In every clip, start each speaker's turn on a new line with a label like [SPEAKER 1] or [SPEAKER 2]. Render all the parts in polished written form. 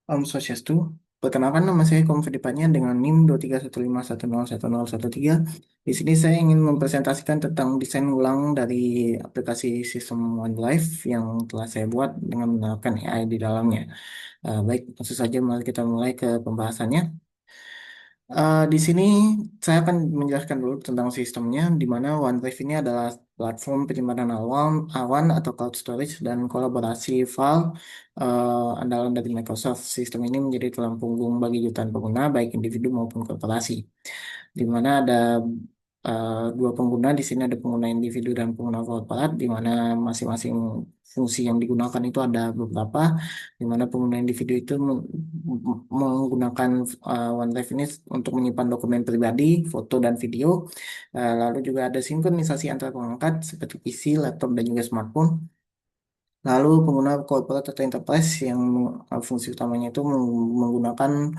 [SPEAKER 1] Om Swastiastu. Perkenalkan nama saya Komfedipannya dengan NIM 231510113. Di sini saya ingin mempresentasikan tentang desain ulang dari aplikasi sistem OneDrive yang telah saya buat dengan menggunakan AI di dalamnya. Baik, langsung saja mari kita mulai ke pembahasannya. Di sini saya akan menjelaskan dulu tentang sistemnya, di mana OneDrive ini adalah platform penyimpanan awan atau cloud storage dan kolaborasi file andalan dari Microsoft. Sistem ini menjadi tulang punggung bagi jutaan pengguna, baik individu maupun korporasi, di mana ada dua pengguna. Di sini ada pengguna individu dan pengguna korporat, di mana masing-masing fungsi yang digunakan itu ada beberapa, di mana pengguna individu itu menggunakan OneDrive ini untuk menyimpan dokumen pribadi, foto dan video. Lalu juga ada sinkronisasi antar perangkat seperti PC, laptop dan juga smartphone. Lalu pengguna corporate atau enterprise yang fungsi utamanya itu menggunakan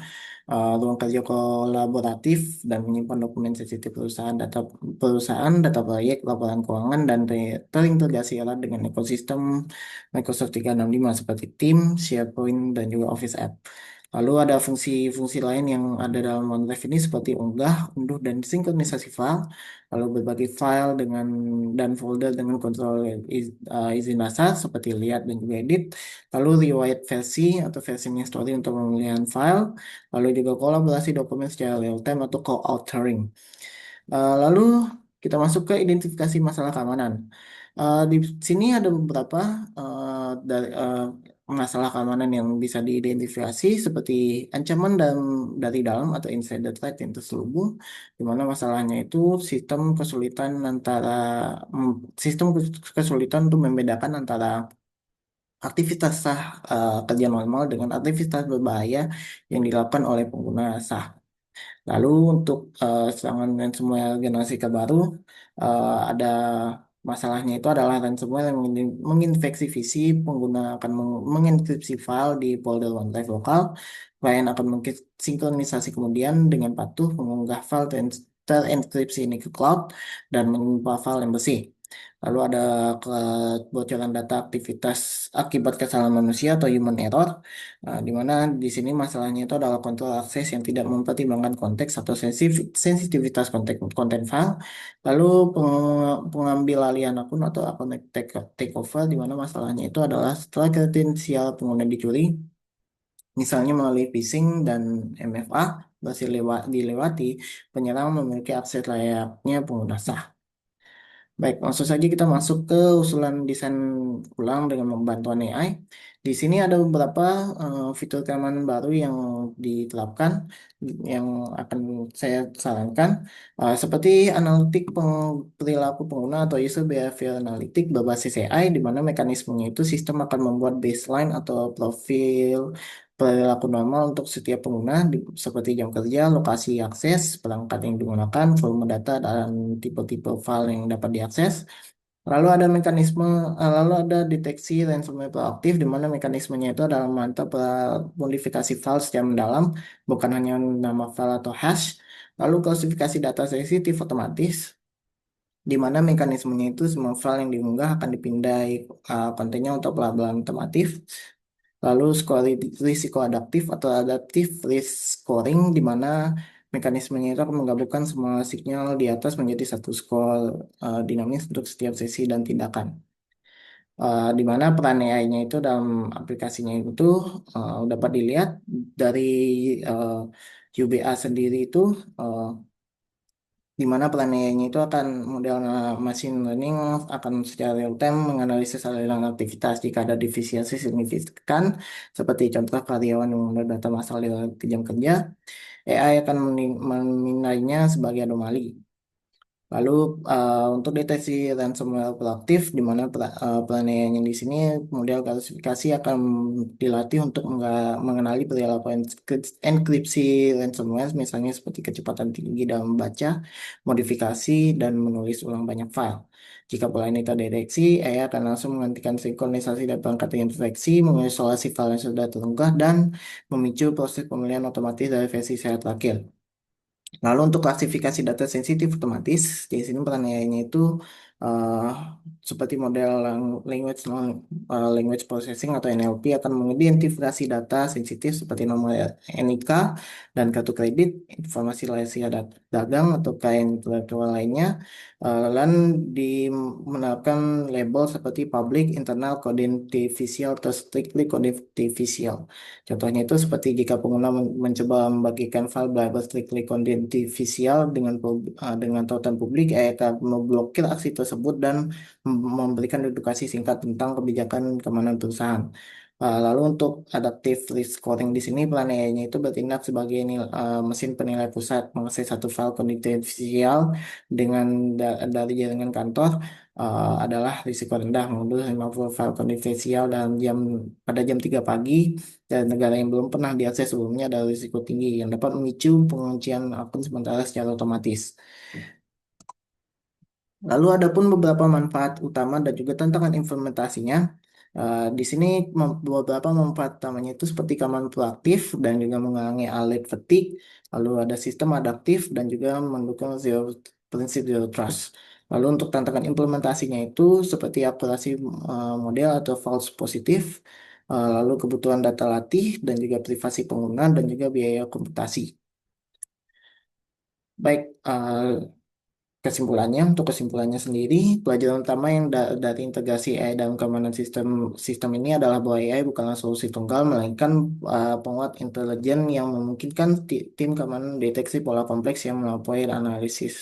[SPEAKER 1] ruang kerja kolaboratif dan menyimpan dokumen sensitif perusahaan, data proyek, laporan keuangan, dan terintegrasi erat dengan ekosistem Microsoft 365 seperti Teams, SharePoint, dan juga Office App. Lalu ada fungsi-fungsi lain yang ada dalam OneDrive ini seperti unggah, unduh, dan sinkronisasi file, lalu berbagi file dan folder dengan kontrol izin dasar seperti lihat dan juga edit, lalu riwayat versi atau versi story untuk pemilihan file, lalu juga kolaborasi dokumen secara real time atau co-authoring. Lalu kita masuk ke identifikasi masalah keamanan. Di sini ada beberapa masalah keamanan yang bisa diidentifikasi seperti ancaman dari dalam atau insider threat yang terselubung, di mana masalahnya itu sistem kesulitan untuk membedakan antara aktivitas sah kerja normal dengan aktivitas berbahaya yang dilakukan oleh pengguna sah. Lalu untuk serangan ransomware generasi terbaru, ada masalahnya itu adalah ransomware yang menginfeksi PC, pengguna akan mengenkripsi file di folder OneDrive lokal. Klien akan mensinkronisasi kemudian dengan patuh mengunggah file terenkripsi ini ke cloud dan menyimpan file yang bersih. Lalu ada kebocoran data aktivitas akibat kesalahan manusia atau human error. Di mana di sini masalahnya itu adalah kontrol akses yang tidak mempertimbangkan konteks atau sensitivitas konten file. Lalu pengambil alihan akun atau akun takeover, di mana masalahnya itu adalah setelah kredensial pengguna dicuri, misalnya melalui phishing dan MFA berhasil dilewati, penyerang memiliki akses layaknya pengguna sah. Baik, langsung saja kita masuk ke usulan desain ulang dengan membantuan AI. Di sini ada beberapa fitur keamanan baru yang diterapkan yang akan saya sarankan, seperti analitik perilaku pengguna atau user behavior analytic berbasis AI, di mana mekanismenya itu sistem akan membuat baseline atau profil perilaku normal untuk setiap pengguna seperti jam kerja, lokasi akses, perangkat yang digunakan, volume data, dan tipe-tipe file yang dapat diakses. Lalu ada deteksi ransomware proaktif, di mana mekanismenya itu adalah memantau modifikasi file secara mendalam, bukan hanya nama file atau hash. Lalu klasifikasi data sensitif otomatis, di mana mekanismenya itu semua file yang diunggah akan dipindai kontennya untuk pelabelan otomatis. Lalu risiko adaptif atau adaptive risk scoring, di mana mekanismenya itu akan menggabungkan semua sinyal di atas menjadi satu skor dinamis untuk setiap sesi dan tindakan. Di mana peran AI-nya itu dalam aplikasinya itu dapat dilihat dari uh, UBA sendiri itu, uh, di mana peran AI-nya itu akan model machine learning akan secara real time menganalisis aliran aktivitas. Jika ada defisiensi signifikan, seperti contoh karyawan yang mengenai data masalah di jam kerja, AI akan menilainya sebagai anomali. Lalu untuk deteksi ransomware proaktif, di mana penilaiannya di sini model klasifikasi akan dilatih untuk mengenali perilaku enkripsi ransomware, misalnya seperti kecepatan tinggi dalam membaca, modifikasi, dan menulis ulang banyak file. Jika pola ini terdeteksi, AI akan langsung menghentikan sinkronisasi dan perangkat terinfeksi, mengisolasi file yang sudah terunggah, dan memicu proses pemilihan otomatis dari versi saya terakhir. Lalu untuk klasifikasi data sensitif otomatis, di sini peran AI-nya itu eh, seperti model language processing atau NLP akan mengidentifikasi data sensitif seperti nomor NIK dan kartu kredit, informasi rahasia dagang atau kekayaan intelektual lainnya, dan menerapkan label seperti public, internal, confidential, atau strictly confidential. Contohnya itu seperti jika pengguna mencoba membagikan file berlabel strictly confidential dengan tautan publik, akan memblokir aksi tersebut dan memberikan edukasi singkat tentang kebijakan keamanan perusahaan. Lalu untuk adaptive risk scoring di sini plan AI-nya itu bertindak sebagai mesin penilai pusat mengakses satu file konfidensial dari jaringan kantor adalah risiko rendah mengunduh 50 file konfidensial pada jam 3 pagi dan negara yang belum pernah diakses sebelumnya ada risiko tinggi yang dapat memicu penguncian akun sementara secara otomatis. Lalu ada pun beberapa manfaat utama dan juga tantangan implementasinya. Di sini beberapa manfaat utamanya itu seperti keamanan proaktif dan juga mengurangi alert fatigue. Lalu ada sistem adaptif dan juga mendukung prinsip zero trust. Lalu untuk tantangan implementasinya itu seperti akurasi model atau false positif, lalu kebutuhan data latih dan juga privasi pengguna dan juga biaya komputasi. Baik, untuk kesimpulannya sendiri, pelajaran utama yang dari integrasi AI dalam keamanan sistem sistem ini adalah bahwa AI bukanlah solusi tunggal, melainkan penguat intelijen yang memungkinkan tim keamanan deteksi pola kompleks yang melampaui analisis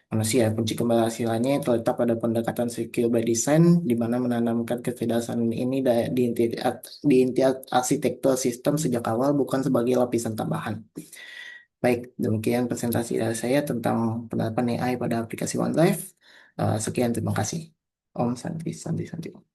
[SPEAKER 1] manusia. Kunci keberhasilannya terletak pada pendekatan skill by design, di mana menanamkan kecerdasan ini di inti arsitektur sistem sejak awal, bukan sebagai lapisan tambahan. Baik, demikian presentasi dari saya tentang penerapan AI pada aplikasi OneDrive. Sekian, terima kasih. Om Santi, Santi, Santi.